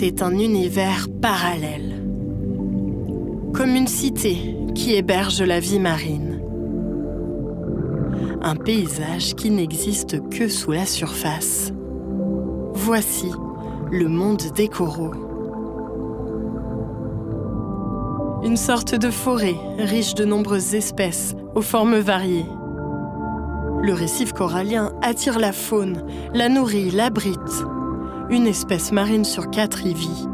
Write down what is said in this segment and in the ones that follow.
C'est un univers parallèle. Comme une cité qui héberge la vie marine. Un paysage qui n'existe que sous la surface. Voici le monde des coraux. Une sorte de forêt riche de nombreuses espèces aux formes variées. Le récif corallien attire la faune, la nourrit, l'abrite. Une espèce marine sur 4 y vit.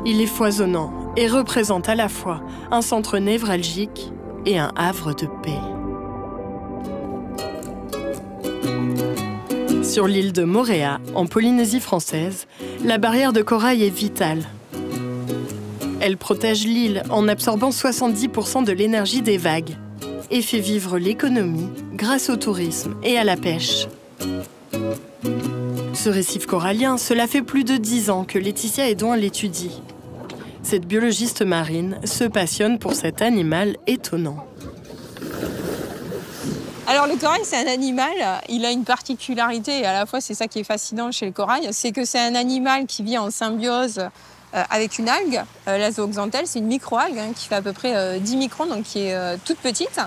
Il est foisonnant et représente à la fois un centre névralgique et un havre de paix. Sur l'île de Moorea, en Polynésie française, la barrière de corail est vitale. Elle protège l'île en absorbant 70% de l'énergie des vagues et fait vivre l'économie grâce au tourisme et à la pêche. Ce récif corallien, cela fait plus de 10 ans que Laetitia Edouin l'étudie. Cette biologiste marine se passionne pour cet animal étonnant. Alors le corail, c'est un animal, il a une particularité, et à la fois c'est ça qui est fascinant chez le corail, c'est que c'est un animal qui vit en symbiose avec une algue, la zooxanthelle, c'est une microalgue qui fait à peu près 10 microns, donc qui est toute petite,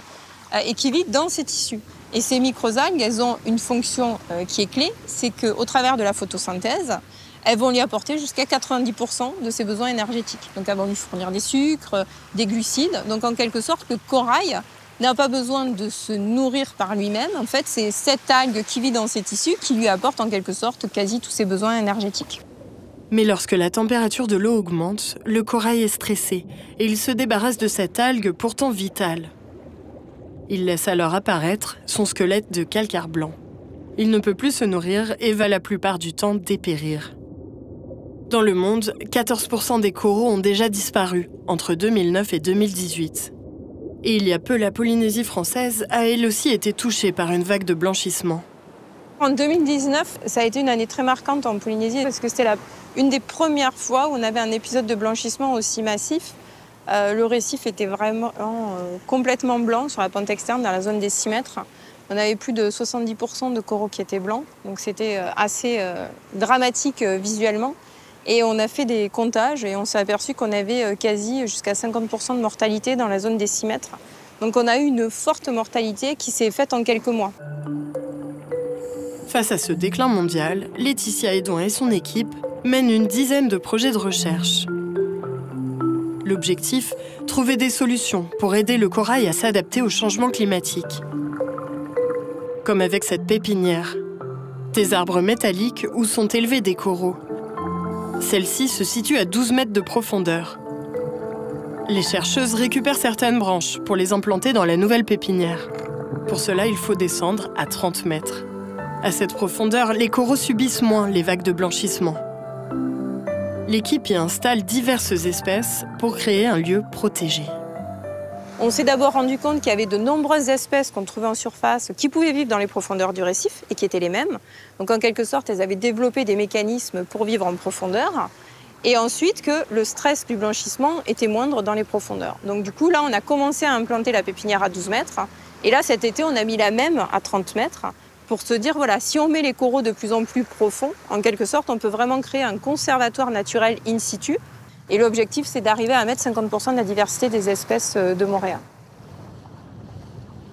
et qui vit dans ses tissus. Et ces microalgues, elles ont une fonction qui est clé, c'est qu'au travers de la photosynthèse, elles vont lui apporter jusqu'à 90% de ses besoins énergétiques. Donc elles vont lui fournir des sucres, des glucides. Donc en quelque sorte, le corail n'a pas besoin de se nourrir par lui-même. En fait, c'est cette algue qui vit dans ses tissus qui lui apporte en quelque sorte quasi tous ses besoins énergétiques. Mais lorsque la température de l'eau augmente, le corail est stressé et il se débarrasse de cette algue pourtant vitale. Il laisse alors apparaître son squelette de calcaire blanc. Il ne peut plus se nourrir et va la plupart du temps dépérir. Dans le monde, 14% des coraux ont déjà disparu entre 2009 et 2018. Et il y a peu, la Polynésie française a elle aussi été touchée par une vague de blanchissement. En 2019, ça a été une année très marquante en Polynésie parce que c'était une des premières fois où on avait un épisode de blanchissement aussi massif. Le récif était vraiment complètement blanc sur la pente externe, dans la zone des 6 mètres. On avait plus de 70% de coraux qui étaient blancs, donc c'était assez dramatique visuellement. Et on a fait des comptages et on s'est aperçu qu'on avait quasi jusqu'à 50% de mortalité dans la zone des 6 mètres. Donc on a eu une forte mortalité qui s'est faite en quelques mois. Face à ce déclin mondial, Laetitia Edouin et son équipe mènent une dizaine de projets de recherche. L'objectif, trouver des solutions pour aider le corail à s'adapter au changement climatique. Comme avec cette pépinière, des arbres métalliques où sont élevés des coraux. Celle-ci se situe à 12 mètres de profondeur. Les chercheuses récupèrent certaines branches pour les implanter dans la nouvelle pépinière. Pour cela, il faut descendre à 30 mètres. À cette profondeur, les coraux subissent moins les vagues de blanchissement. L'équipe y installe diverses espèces pour créer un lieu protégé. On s'est d'abord rendu compte qu'il y avait de nombreuses espèces qu'on trouvait en surface qui pouvaient vivre dans les profondeurs du récif et qui étaient les mêmes. Donc en quelque sorte, elles avaient développé des mécanismes pour vivre en profondeur. Et ensuite que le stress du blanchissement était moindre dans les profondeurs. Donc du coup, là, on a commencé à implanter la pépinière à 12 mètres. Et là, cet été, on a mis la même à 30 mètres pour se dire, voilà, si on met les coraux de plus en plus profonds, en quelque sorte, on peut vraiment créer un conservatoire naturel in situ. Et l'objectif, c'est d'arriver à mettre 50% de la diversité des espèces de Moorea.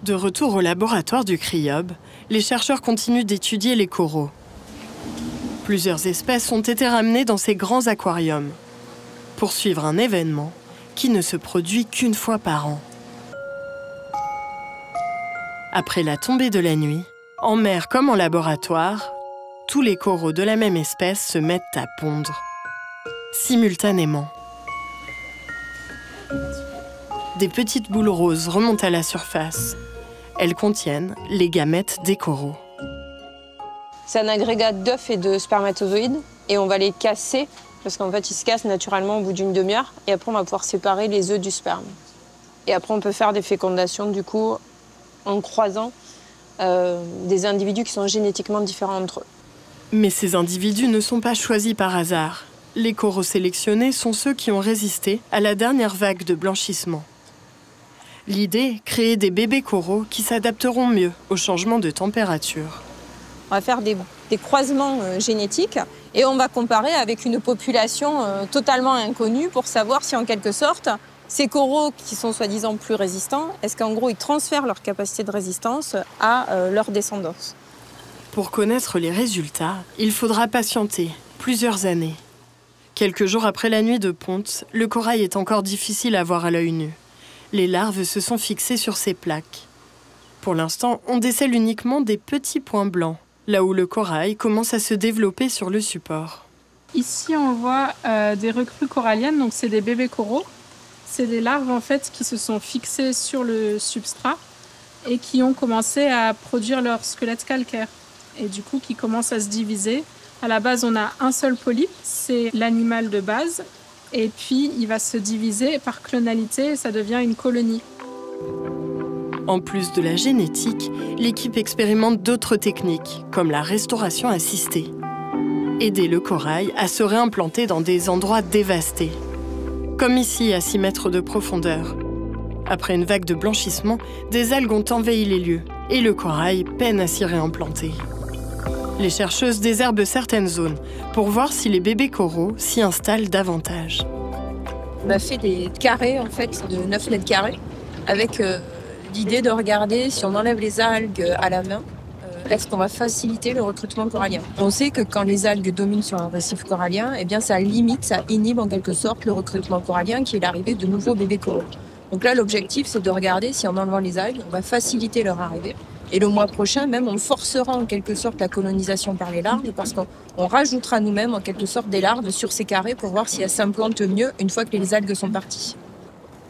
De retour au laboratoire du CRIOB, les chercheurs continuent d'étudier les coraux. Plusieurs espèces ont été ramenées dans ces grands aquariums pour suivre un événement qui ne se produit qu'une fois par an. Après la tombée de la nuit, en mer comme en laboratoire, tous les coraux de la même espèce se mettent à pondre, simultanément. Des petites boules roses remontent à la surface. Elles contiennent les gamètes des coraux. C'est un agrégat d'œufs et de spermatozoïdes et on va les casser parce qu'en fait, ils se cassent naturellement au bout d'une demi-heure et après, on va pouvoir séparer les œufs du sperme. Et après, on peut faire des fécondations du coup en croisant des individus qui sont génétiquement différents entre eux. Mais ces individus ne sont pas choisis par hasard. Les coraux sélectionnés sont ceux qui ont résisté à la dernière vague de blanchissement. L'idée, créer des bébés coraux qui s'adapteront mieux au changement de température. On va faire des des croisements génétiques et on va comparer avec une population totalement inconnue pour savoir si en quelque sorte ces coraux qui sont soi-disant plus résistants, est-ce qu'en gros ils transfèrent leur capacité de résistance à leur descendance. Pour connaître les résultats, il faudra patienter plusieurs années. Quelques jours après la nuit de ponte, le corail est encore difficile à voir à l'œil nu. Les larves se sont fixées sur ces plaques. Pour l'instant, on décèle uniquement des petits points blancs, là où le corail commence à se développer sur le support. Ici, on voit des recrues coralliennes, donc c'est des bébés coraux. C'est des larves en fait qui se sont fixées sur le substrat et qui ont commencé à produire leur squelette calcaire et du coup qui commencent à se diviser. À la base, on a un seul polype, c'est l'animal de base, et puis il va se diviser par clonalité et ça devient une colonie. En plus de la génétique, l'équipe expérimente d'autres techniques, comme la restauration assistée. Aider le corail à se réimplanter dans des endroits dévastés. Comme ici, à 6 mètres de profondeur. Après une vague de blanchissement, des algues ont envahi les lieux et le corail peine à s'y réimplanter. Les chercheuses désherbent certaines zones pour voir si les bébés coraux s'y installent davantage. On a fait des carrés en fait, de 9 mètres carrés avec l'idée de regarder si on enlève les algues à la main, est-ce qu'on va faciliter le recrutement corallien. On sait que quand les algues dominent sur un récif corallien, eh bien ça limite, ça inhibe en quelque sorte le recrutement corallien qui est l'arrivée de nouveaux bébés coraux. Donc là, l'objectif, c'est de regarder si en enlevant les algues, on va faciliter leur arrivée. Et le mois prochain, même, on forcera en quelque sorte la colonisation par les larves parce qu'on rajoutera nous-mêmes en quelque sorte des larves sur ces carrés pour voir si elles s'implantent mieux une fois que les algues sont parties.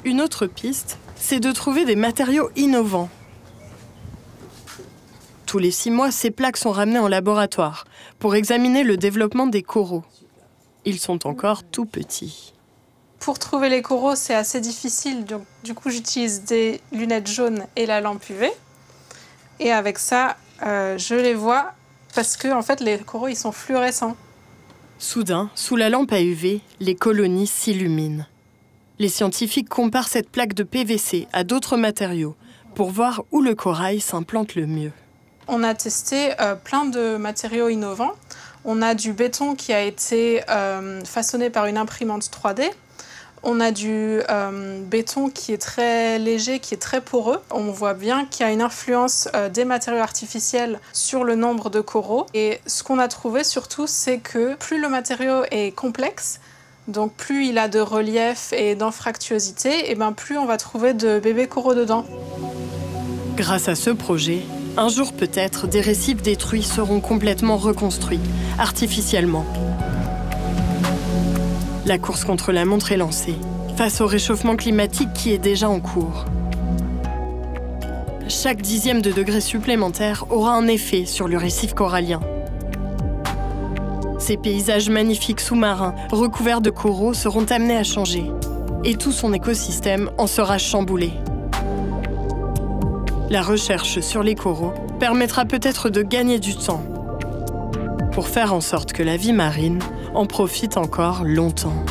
Une autre piste, c'est de trouver des matériaux innovants. Tous les 6 mois, ces plaques sont ramenées en laboratoire pour examiner le développement des coraux. Ils sont encore tout petits. Pour trouver les coraux, c'est assez difficile, donc du coup j'utilise des lunettes jaunes et la lampe UV. Et avec ça, je les vois parce que en fait, les coraux ils sont fluorescents. Soudain, sous la lampe à UV, les colonies s'illuminent. Les scientifiques comparent cette plaque de PVC à d'autres matériaux pour voir où le corail s'implante le mieux. On a testé plein de matériaux innovants. On a du béton qui a été façonné par une imprimante 3D. On a du béton qui est très léger, qui est très poreux. On voit bien qu'il y a une influence des matériaux artificiels sur le nombre de coraux. Et ce qu'on a trouvé surtout, c'est que plus le matériau est complexe, donc plus il a de relief et d'anfractuosité, et ben plus on va trouver de bébés coraux dedans. Grâce à ce projet, un jour peut-être, des récifs détruits seront complètement reconstruits, artificiellement. La course contre la montre est lancée, face au réchauffement climatique qui est déjà en cours. Chaque 10e de degré supplémentaire aura un effet sur le récif corallien. Ces paysages magnifiques sous-marins, recouverts de coraux, seront amenés à changer. Et tout son écosystème en sera chamboulé. La recherche sur les coraux permettra peut-être de gagner du temps pour faire en sorte que la vie marine en profite encore longtemps.